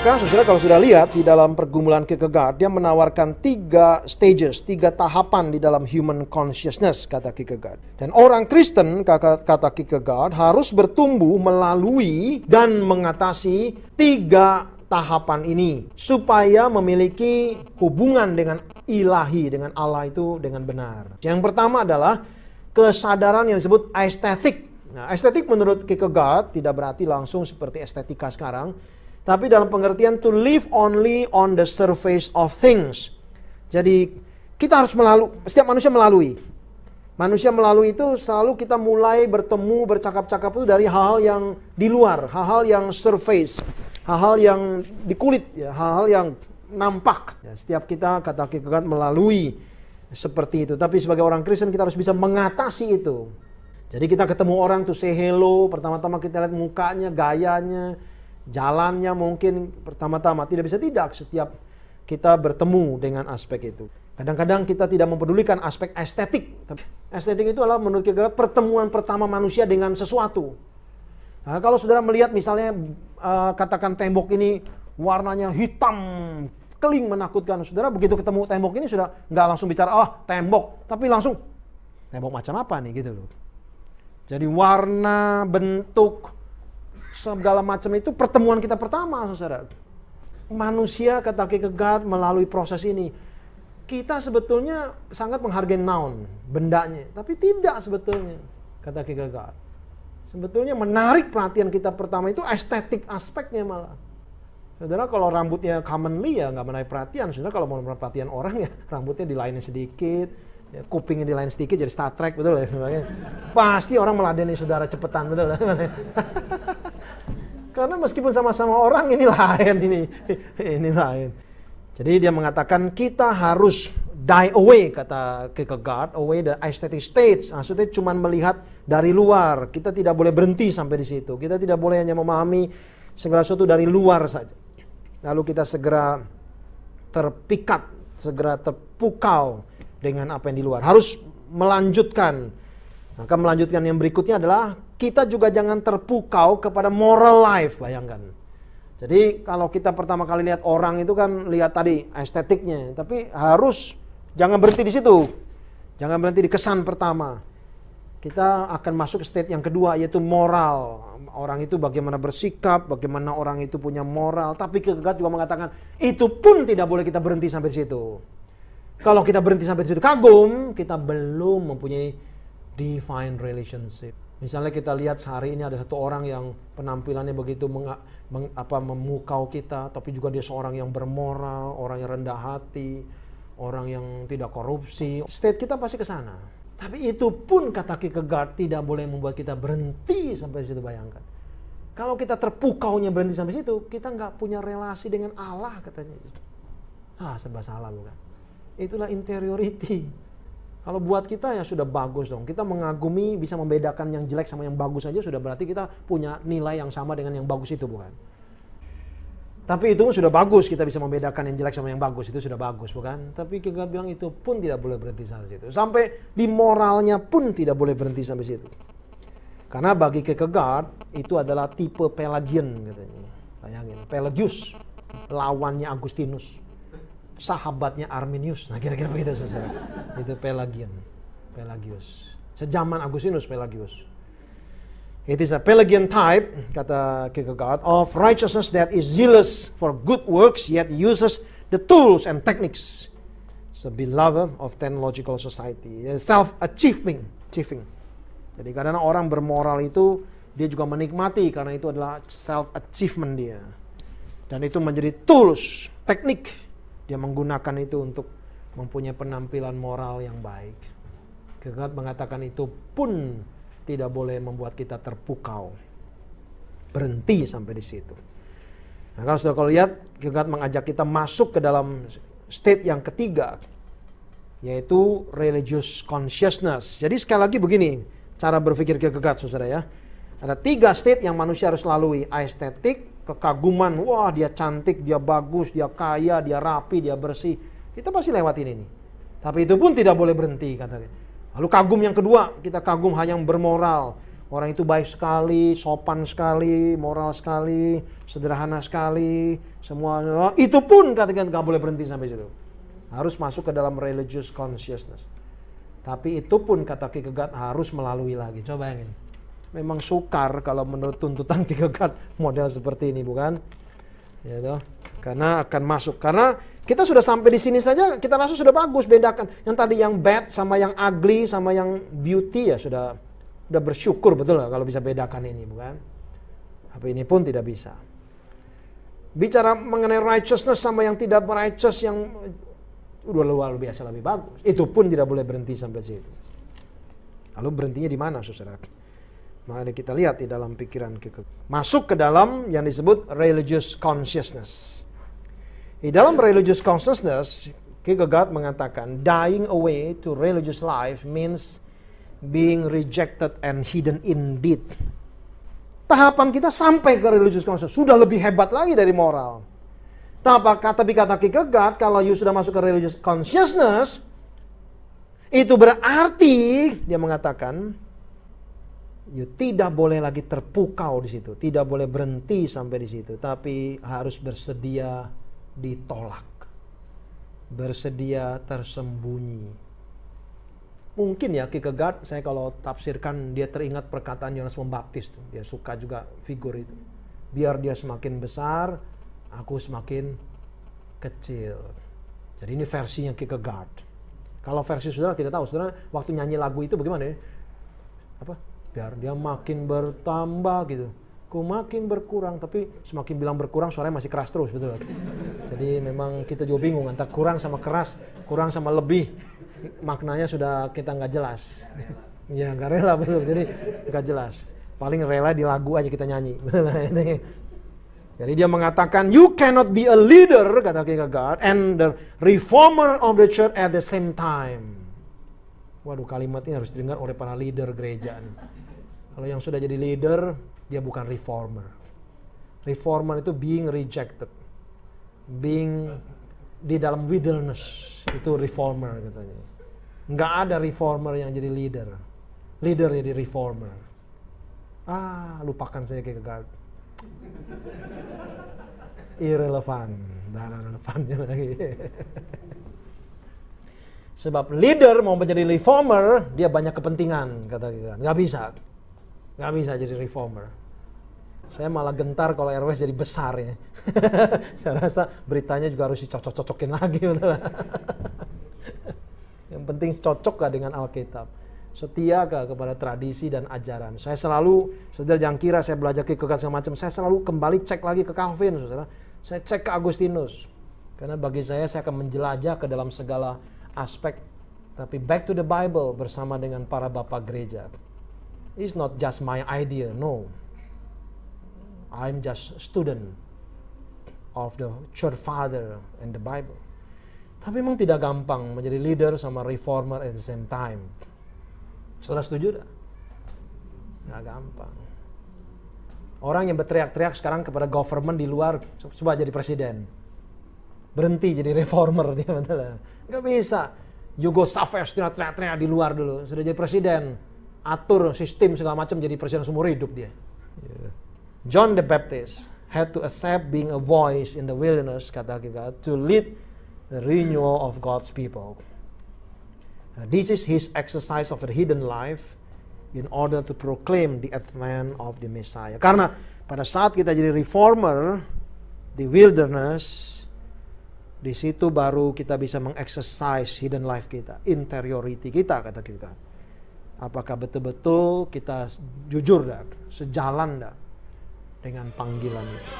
Maka saudara kalau sudah lihat di dalam pergumulan Kierkegaard, dia menawarkan 3 stages, 3 tahapan di dalam human consciousness, kata Kierkegaard. Dan orang Kristen, kata Kierkegaard, harus bertumbuh melalui dan mengatasi 3 tahapan ini supaya memiliki hubungan dengan ilahi, dengan Allah itu dengan benar. Yang pertama adalah kesadaran yang disebut estetik. Nah, estetik menurut Kierkegaard tidak berarti langsung seperti estetika sekarang, tapi dalam pengertian to live only on the surface of things. Jadi kita harus setiap manusia melalui. Manusia melalui itu selalu kita mulai bertemu, bercakap-cakap itu dari hal-hal yang di luar, hal-hal yang surface, hal-hal yang di kulit, ya, hal-hal yang nampak. Ya, setiap kita, kata Kierkegaard, melalui seperti itu. Tapi sebagai orang Kristen kita harus bisa mengatasi itu. Jadi kita ketemu orang to say hello, pertama-tama kita lihat mukanya, gayanya, jalannya mungkin pertama-tama. Tidak bisa tidak setiap kita bertemu dengan aspek itu. Kadang-kadang kita tidak mempedulikan aspek estetik. Estetik itu adalah menurut Kierkegaard pertemuan pertama manusia dengan sesuatu. Nah, kalau saudara melihat misalnya katakan tembok ini warnanya hitam, keling, menakutkan. Saudara begitu ketemu tembok ini sudah nggak langsung bicara, oh tembok. Tapi langsung, tembok macam apa nih gitu loh. Jadi warna, bentuk, segala macam itu pertemuan kita pertama, saudara. Manusia, kata Kierkegaard, melalui proses ini. Kita sebetulnya sangat menghargai noun, bendanya. Tapi tidak sebetulnya, kata Kierkegaard. Sebetulnya menarik perhatian kita pertama itu estetik aspeknya malah. Saudara kalau rambutnya commonly ya nggak menarik perhatian. Saudara kalau mau menarik perhatian orang ya rambutnya dilainin sedikit, ya, kupingnya dilain sedikit jadi Star Trek, betul ya sebenarnya. Pasti orang meladeni saudara cepetan, betul ya. Karena meskipun sama-sama orang ini lain, ini lain. Jadi dia mengatakan kita harus die away, kata Kierkegaard, away the aesthetic states. Maksudnya cuma melihat dari luar. Kita tidak boleh berhenti sampai di situ. Kita tidak boleh hanya memahami segala sesuatu dari luar saja. Lalu kita segera terpikat, segera terpukau dengan apa yang di luar. Harus melanjutkan. Maka melanjutkan yang berikutnya adalah kita juga jangan terpukau kepada moral life, bayangkan. Jadi kalau kita pertama kali lihat orang itu kan lihat tadi estetiknya, tapi harus jangan berhenti di situ. Jangan berhenti di kesan pertama. Kita akan masuk ke state yang kedua yaitu moral. Orang itu bagaimana bersikap, bagaimana orang itu punya moral. Tapi Kierkegaard juga mengatakan itu pun tidak boleh kita berhenti sampai di situ. Kalau kita berhenti sampai di situ kagum, kita belum mempunyai divine relationship. Misalnya kita lihat sehari ini ada satu orang yang penampilannya begitu memukau kita, tapi juga dia seorang yang bermoral, orang yang rendah hati, orang yang tidak korupsi. State kita pasti ke sana. Tapi itu pun kata Kierkegaard tidak boleh membuat kita berhenti sampai situ, bayangkan. Kalau kita terpukaunya berhenti sampai situ, kita nggak punya relasi dengan Allah katanya. Serba salah bukan? Itulah interiority. Kalau buat kita ya sudah bagus dong. Kita mengagumi, bisa membedakan yang jelek sama yang bagus saja sudah berarti kita punya nilai yang sama dengan yang bagus itu, bukan? Tapi itu sudah bagus, kita bisa membedakan yang jelek sama yang bagus, itu sudah bagus, bukan? Tapi Kierkegaard bilang itu pun tidak boleh berhenti sampai situ. Sampai di moralnya pun tidak boleh berhenti sampai situ. Karena bagi Kierkegaard itu adalah tipe Pelagian katanya. Bayangin, Pelagius, lawannya Agustinus. Sahabatnya Arminius. Nah kira-kira begitu saudara. Itu Pelagius. Sejaman Agustinus Pelagius. It is a Pelagian type, kata Kierkegaard, of righteousness that is zealous for good works yet uses the tools and techniques. So beloved of technological society. Self-achieving. Jadi kadang orang bermoral itu dia juga menikmati karena itu adalah self-achievement dia. Dan itu menjadi tools, teknik. Dia menggunakan itu untuk mempunyai penampilan moral yang baik. Kierkegaard mengatakan itu pun tidak boleh membuat kita terpukau. Berhenti sampai di situ. Nah, kalau sudah kau lihat, Kierkegaard mengajak kita masuk ke dalam state yang ketiga, yaitu religious consciousness. Jadi sekali lagi begini, cara berpikir Kierkegaard, saudara ya. Ada 3 state yang manusia harus lalui. Estetik, kekaguman, wah dia cantik, dia bagus, dia kaya, dia rapi, dia bersih. Kita pasti lewatin ini. Tapi itu pun tidak boleh berhenti katanya. Lalu kagum yang kedua, kita kagum hanya yang bermoral. Orang itu baik sekali, sopan sekali, moral sekali, sederhana sekali, semua. Itu pun katakan nggak boleh berhenti sampai situ. Harus masuk ke dalam religious consciousness. Tapi itu pun kata Kierkegaard harus melalui lagi. Coba bayangin. Memang sukar kalau menurut tuntutan Kierkegaard model seperti ini, bukan? Ya toh? Karena akan masuk. Karena kita sudah sampai di sini saja, kita rasa sudah bagus bedakan. Yang tadi yang bad sama yang ugly sama yang beauty ya sudah bersyukur betul lah kalau bisa bedakan ini, bukan? Tapi ini pun tidak bisa. Bicara mengenai righteousness sama yang tidak righteous yang udah luar biasa lebih bagus. Itu pun tidak boleh berhenti sampai situ. Lalu berhentinya di mana, saudara? Mari kita lihat di dalam pikiran kita. Masuk ke dalam yang disebut religious consciousness. Di dalam religious consciousness, Kierkegaard mengatakan, dying away to religious life means being rejected and hidden indeed. Tahapan kita sampai ke religious consciousness sudah lebih hebat lagi dari moral. Tapi kata Kierkegaard, kalau you sudah masuk ke religious consciousness, itu berarti dia mengatakan, you tidak boleh lagi terpukau di situ, tidak boleh berhenti sampai di situ, tapi harus bersedia ditolak, bersedia tersembunyi. Mungkin ya Kierkegaard, saya kalau tafsirkan dia teringat perkataan Yohanes Pembaptis tuh. Dia suka juga figur itu. Biar dia semakin besar, aku semakin kecil. Jadi ini versinya Kierkegaard. Kalau versi saudara tidak tahu, saudara waktu nyanyi lagu itu bagaimana ya? Apa? Biar dia makin bertambah gitu. Ku makin berkurang, tapi semakin bilang berkurang suaranya masih keras terus, betul. Jadi memang kita juga bingung antara kurang sama keras, kurang sama lebih. Maknanya sudah kita nggak jelas. Ya nggak rela, betul. Jadi nggak jelas. Paling rela di lagu aja kita nyanyi. Jadi dia mengatakan, you cannot be a leader, kata Kierkegaard, and the reformer of the church at the same time. Waduh, kalimat ini harus didengar oleh para leader gereja nih. Kalau yang sudah jadi leader, dia bukan reformer. Reformer itu being rejected, being di dalam wilderness, itu reformer katanya. Nggak ada reformer yang jadi leader. Leader jadi reformer. Lupakan saya Kierkegaard. Irrelevant, tidak ada relevannya lagi. Sebab leader mau menjadi reformer, dia banyak kepentingan, kata Kierkegaard. Nggak bisa jadi reformer. Saya malah gentar kalau RWS jadi besar ya. Saya rasa beritanya juga harus dicocok-cocokin lagi. Yang penting cocok gak dengan Alkitab? Setia gak kepada tradisi dan ajaran? Saya selalu, saudara jangan kira saya belajar Kierkegaard segala macam. Saya selalu kembali cek lagi ke Calvin, saudara. Saya cek ke Agustinus. Karena bagi saya akan menjelajah ke dalam segala aspek. Tapi back to the Bible bersama dengan para bapak gereja. It's not just my idea, no. I'm just a student of the church father and the Bible. Tapi memang tidak gampang menjadi leader sama reformer at the same time. Saudara setuju tak? Nggak gampang. Orang yang berteriak-teriak sekarang kepada government di luar, coba jadi presiden. Berhenti jadi reformer dia, betul. Nggak bisa. You go suffer, teriak-teriak di luar dulu. Sudah jadi presiden, atur sistem segala macam, jadi presiden seumur hidup dia. John the Baptist had to accept being a voice in the wilderness, kata Kierkegaard, to lead the renewal of God's people. This is his exercise of a hidden life in order to proclaim the advent of the Messiah. Karena pada saat kita jadi reformer di wilderness, di situ baru kita bisa mengexercise hidden life kita, interiority kita, kata Kierkegaard. Apakah betul-betul kita jujur dah, sejalan dah dengan panggilan itu.